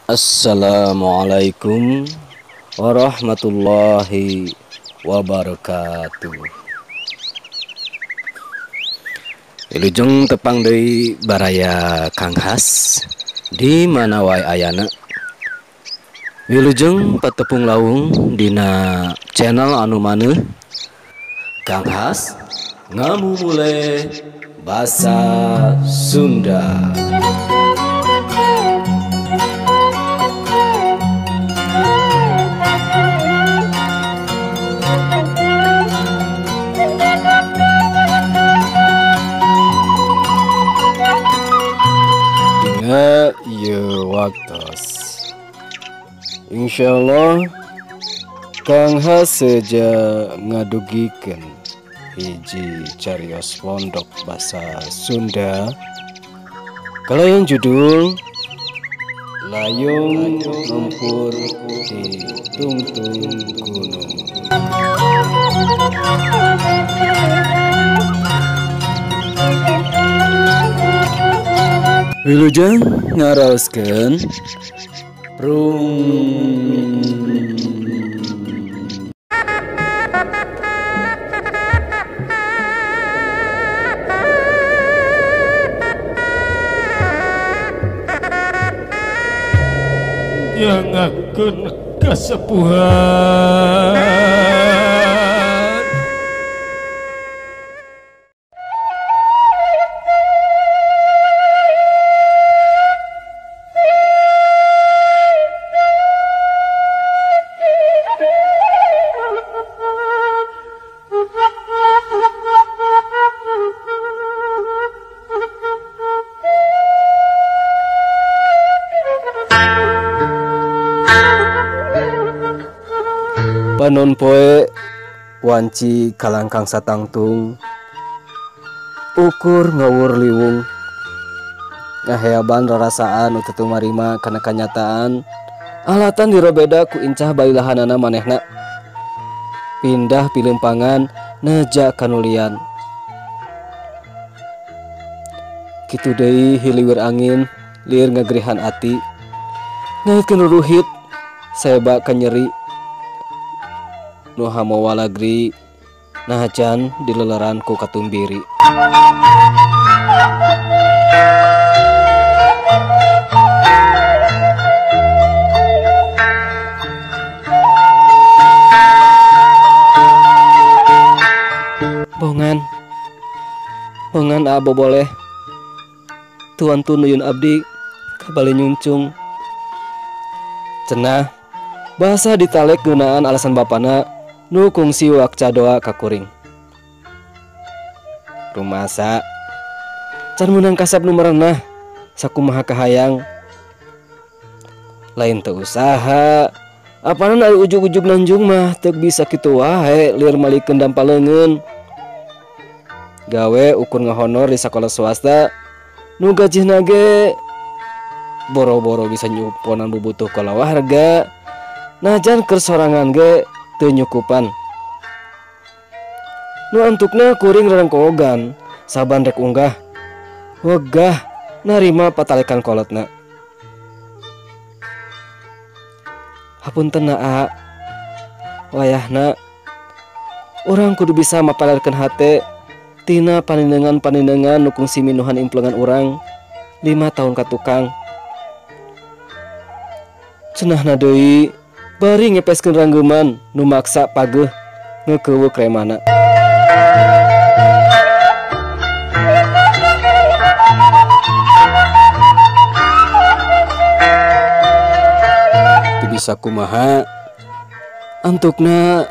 Assalamualaikum warahmatullahi wabarakatuh. Wilujeng tepang deui baraya Kang Has di mana wae ayana. Wilujeng patepung lawung dina channel anu maneuh Kang Has ngamumule basa Sunda. Ieu waktos insyaallah Kang Has saja ngadugikeun hiji carios pondok basa Sunda kalayan judul Layung Lumpur di Tungtung Gunung. Wilujeng ngaraoskeun rung nyangakeun kasepuhan. panon poe wanci kalangkang satangtung ukur ngawur liwung ngaheaban rarasaan ututu marima kana kanyataan alatan dirobeda ku incah bailahanana manehna pindah pilempangan neja kanulian kitu deui hiliwir angin lieur ngagerihan ati ngaitkeun ruruhit saeba kanyeri nu hamawa lagri nahajan dileleran ku katumbiri. Bongan abo boleh tuan tunuyun abdi kabali nyuncung cenah bahasa ditalek geunaan alasan bapana nu kungsi wakca doa kakuring rumasa can menang kasap nu merenah sakumaha kahayang lain teu usaha apana ari ujug-ujug nanjung mah teu bisa kitu wae lieur malikeun dampaleungeun gawe ukur ngahonor di sakola swasta nu gajihna ge boro-boro bisa nyuponan bubutuh kalawarga najan keur sorangan ge teu nyukupan nu antukna kuring rarengkogan saban rek unggah wegah narima patalekan kolotna hapunten naa wayahna urang kudu bisa mapalerkeun hate tina paninengan nu kungsi minuhan implengan urang 5 tahun katukang cenahna deui bari ngepeskeun ranggeman nu maksa pageuh ngekeuweuk remana teu bisa kumaha antukna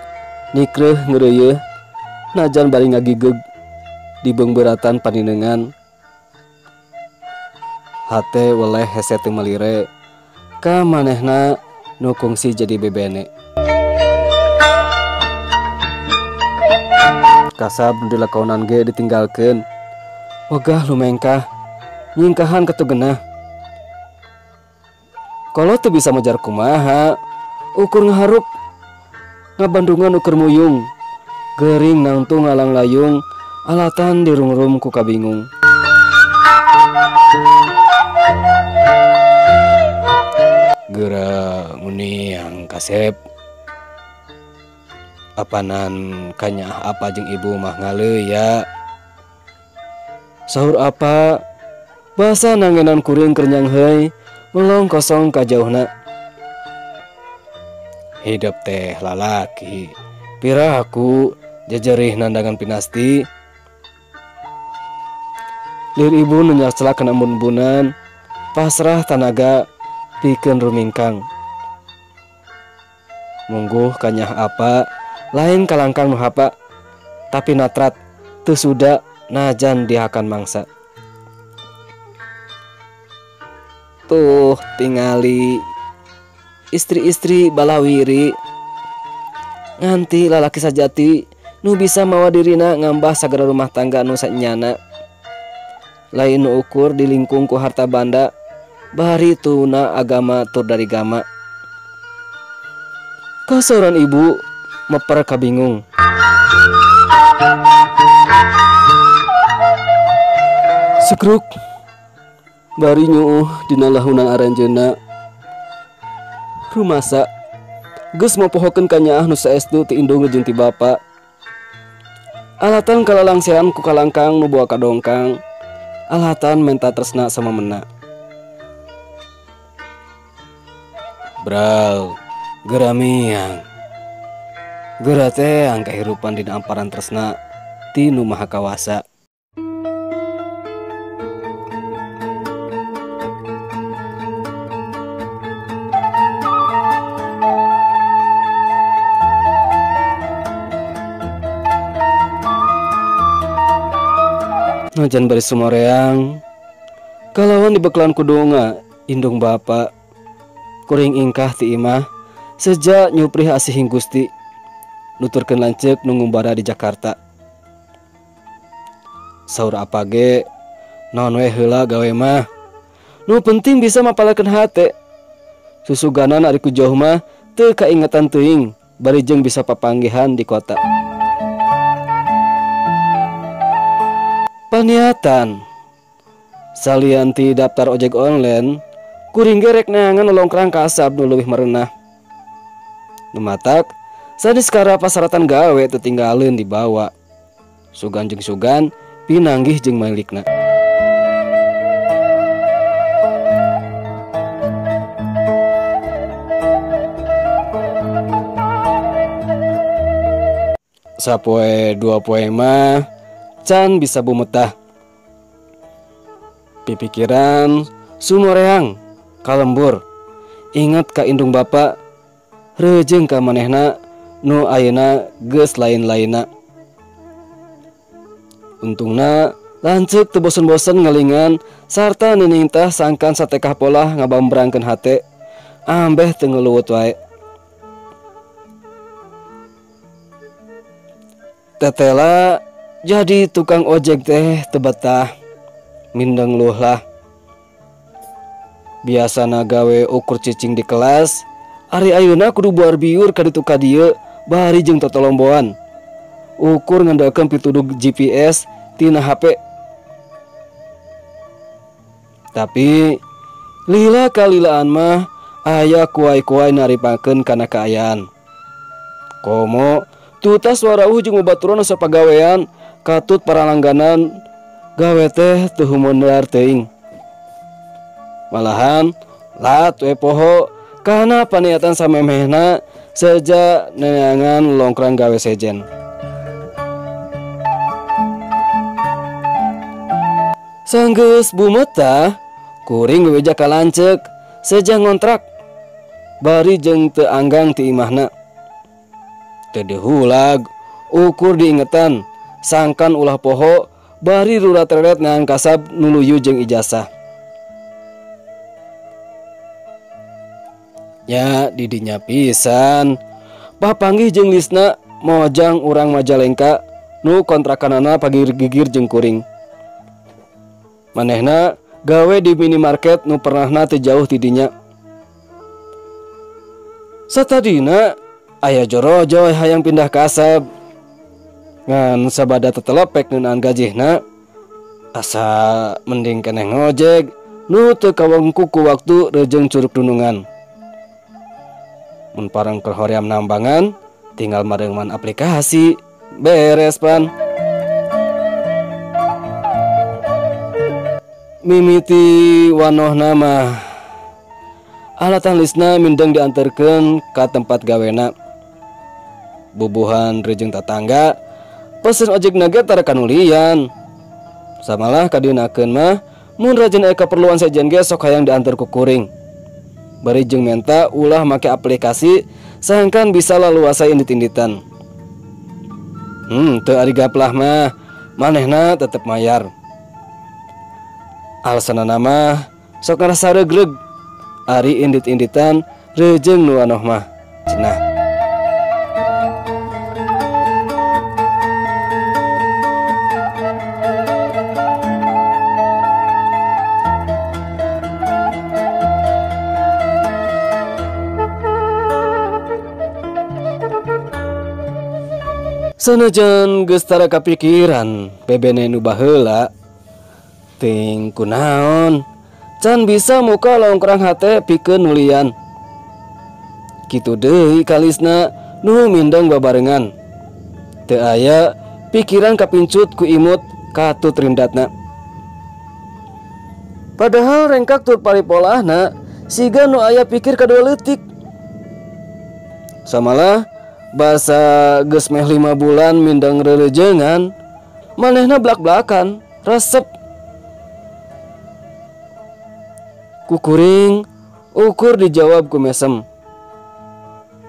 nikreuh ngeureuyeuh najan bari ngagigeg di beungbeuratan paninengan hate weleh hese teu malire ka manehna nu kungsi jadi bebene kasab dilakonan ge ditinggalkeun wegah lumengkah nyingkahan katugenah kalau teu bisa majar kumaha ukur ngaharuk ngabandungan ukur muyung gering nangtung ngalang layung alatan dirungrum ku kabingung Geura yang kasep apanan kanya apa jeung ibu mah ngale ya. Sahur apa bahasa nangenan kuring kernyang heuy melong kosong kajauhna. Hidup teh lalaki pira aku jajarih nandangan pinasti. Lir ibu nunyak celak kena embun-embunan pasrah tanaga pikeun rumingkang. Mungguh kanyah apa lain kalangkang nu hapa tapi natrat teu suda najan dihakan mangsa. Tuh tingali istri-istri balawiri nganti lalaki sajati nu bisa mawa dirina ngambah sagara rumah tangga nu sanyana. Lain nu ukur dilingkung ku harta banda bari tuna agama tur dari gama. Kasoran ibu meper kabingung. Sekruk bari nyuuh dina lahunan aranjeuna. Rumasa geus mopohokeun kanyaah nu saestu ti indung jeung ti bapa. Alatan kalalangsean ku kalangkang nu boa kadongkang. Alatan menta tresna sama mena. Bral, geramiang. Geura teh ang kahirupan dina amparan tresna ti nu maha kawasa. Najan bari sumoreang kalawan dibeklan kudunga indung bapa kuring ingkah ti imah sejak nyuprih asihing Gusti nuturkeun lanceuk nu ngumbara di Jakarta. Saur apa ge naon we heula gawe mah nu penting bisa mapalakeun hate. Susuganan ari ku jauh mah teu kaingatan teuing bari jeung bisa papanggihan di kota. Paniatan salian ti daftar ojek online kuring gerek neangan nolongkrang kasab nu leuwih merenah. Numatak sadis kara pasaratan gawe teu tinggaleun dibawa. Sugan jeung sugan pinanggih jeung milikna. Sapoe dua poe mah can bisa bumetah. Pipikiran sumoreang kalembur ingat ka indung bapa reujeng ka manehna nu ayeuna geus lain-lainna. Untungna lanceuk teu bosen-bosen ngalingan sarta niningtah sangkan satekah pola ngabambrangkeun hate ambeh teu ngeluwut wae. Tetela jadi tukang ojek teh teu betah mindeng luh lah. Biasana gawe ukur cicing di kelas, ari ayeuna kudu buar biur ka ditu ka dieu bari jeung totolomboan. Ukur ngandalkeun pituduh GPS tina HP. Tapi lila kalilaan mah aya kuai-kuai naripakeun kana kaayaan. Komo tutas warauh jeung babaturan asa pagawean katut para langganan gawe teh teu humondar teuing. Malahan lat we poho kana paniatan samemehna seja neangan longkrang gawe sejen. Sanggeus bumetah kuring weweja ka lanceuk seja ngontrak bari jeung teu anggang ti imahna. Teu dihulag ukur diingetan sangkan ulah poho bari rurat-reret ngan kasab nuluyu jeung ijazah. Ya didinya pisan papanggih jeung lisna mojang urang Majalengka nu kontrakanana pagigir-gigir jeung kuring. Manehna gawe di minimarket nu pernahna teu jauh ti dinya. Satadina aya jorojoy hayang pindah kasab ngan sabada tetelepek neunaan gajihna asa mending keneh ngojek nu teu kawengku ku waktu reujeng curug dunungan. mun parang keur hoream nambangan tinggal marengan aplikasi beres pan. Mimiti wanohna mah alatan lisna mindeng diantarkeun ka tempat gawena. Bubuhan rejeng tatangga pesen ojek nage tara kanulian. Samalah kadinakeun mah mun rajin aya keperluan sejen ge sok hayang diantar ku kuring. Bari jeung menta ulah make aplikasi sangkan bisa laluasa indit-inditan. Teu ari gaplah mah manehna tetep mayar. Alasanana mah sok ngarasa regreg ari indit-inditan rejeng nu anoh mah cenah. Sanajan geus tara kapikiran bebene nu baheula ting kunaon can bisa muka longkrang hate pikeun nulian. Kitu deui kalisna nu mindeng babarengan teu aya pikiran kapincut ku imut katut rindatna. Padahal rengkak tur paripolahna siga nu aya pikir kadua leutik. Samalah basa geus meh 5 bulan mindeng relejengan manehna blak-blakan resep. Kukuring ukur dijawab ku mesem.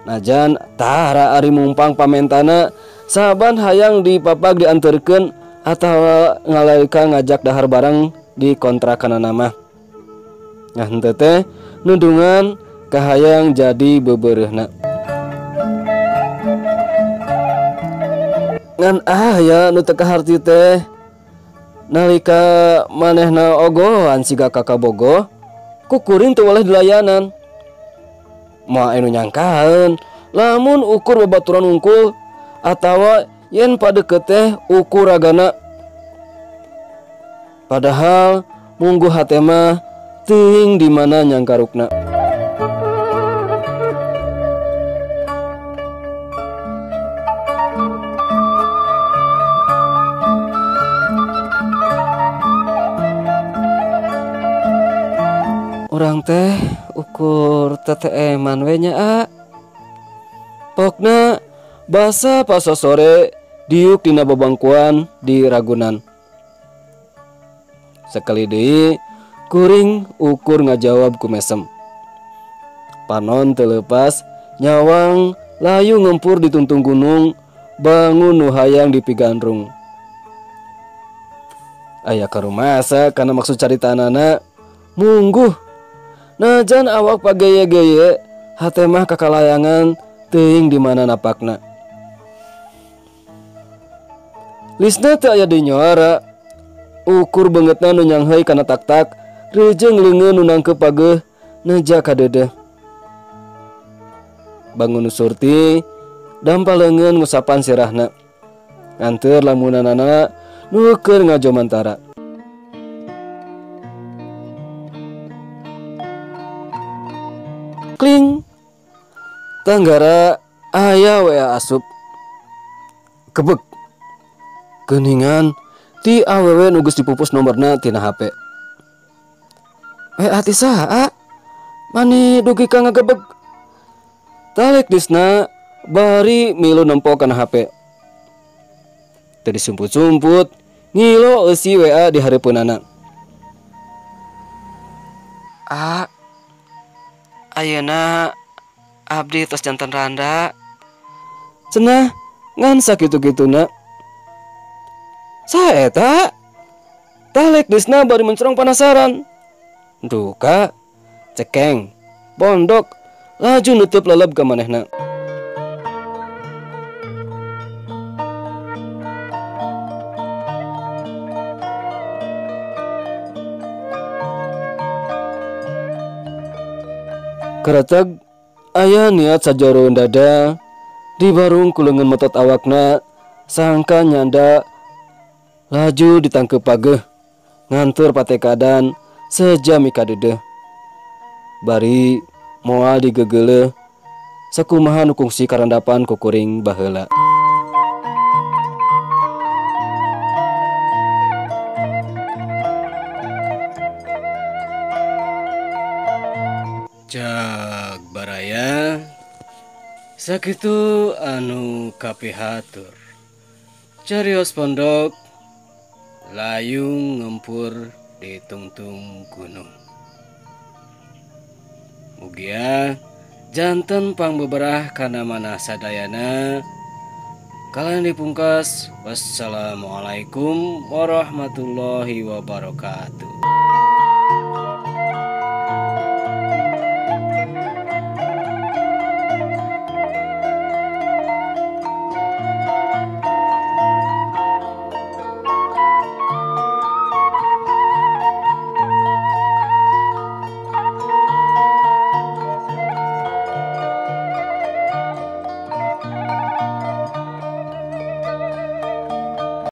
Najan tara ari mumpang pamentana saban hayang dipapag dianterkeun atawa ngalaika ngajak dahar barang di kontrakanana mah. Nah henteu teh nundungan kahayang jadi bebeureuhna. Ngan ya nu teu kaharti teh nalika manehna ogohan siga kakak bogoh kukuring teu oleh dilayanan. Moal anu nyangkaeun lamun ukur babaturan unggul atawa yen padeukeut teh ukur ragana. Padahal mungguh hate mah teuing di mana nyangkarukna. Urang teh ukur TTM-an we nya. Pokna basa pas sore diuk dina babangkuan di Ragunan. Sekali deui kuring ukur ngajawab ku mesem. Panon teu leupas nyawang layu ngempur di tuntung gunung bangun nu hayang dipigandrung. Aya karumasa kana maksud caritanana mungguh. Najan awak pageye-geye hate mah kakalayangan teuing di mana napakna. Lisna teu aya di nyora ukur beungeutna nu nyangheuy kana tak-tak rejeng leungeun nu nangkep pageuh neja ka deudeuh. Bangun Surti dampaleungeun ngusapan sirahna nganteur lamunanana nu keur ngajomantara. Kling tanggara aya WA asup. Kebek geuningan ti awewe nu geus dipupus nomorna tina HP. WA ti saha? Mani dugi ka ngagebeg. Talek disna bari milu nempo kana HP. Teu disumput-sumput ngilo eusi WA di hareupeunana. Ayeuna abdi tos janten randa. Cenah ngan sakitu-kituna. Saha eta? Talek disna bari mencerong penasaran. Duka cekeng pondok laju nutup leleb ka manehna. Karatag aya niat sajaroeun dada di barung kuleungeun metot awakna sangka nyanda laju ditangkep pageuh nganteur patekadan sejam ika deudeuh. Bari moal digegeuleuh sakumaha nu kungsi karandapan ku kuring baheula. Jak baraya sakitu anu kapihatur carios pondok layung ngempur di tungtung gunung. Mugia janten pangbeberah kana manah sadayana. Kalian dipungkas. Wassalamualaikum warahmatullahi wabarakatuh.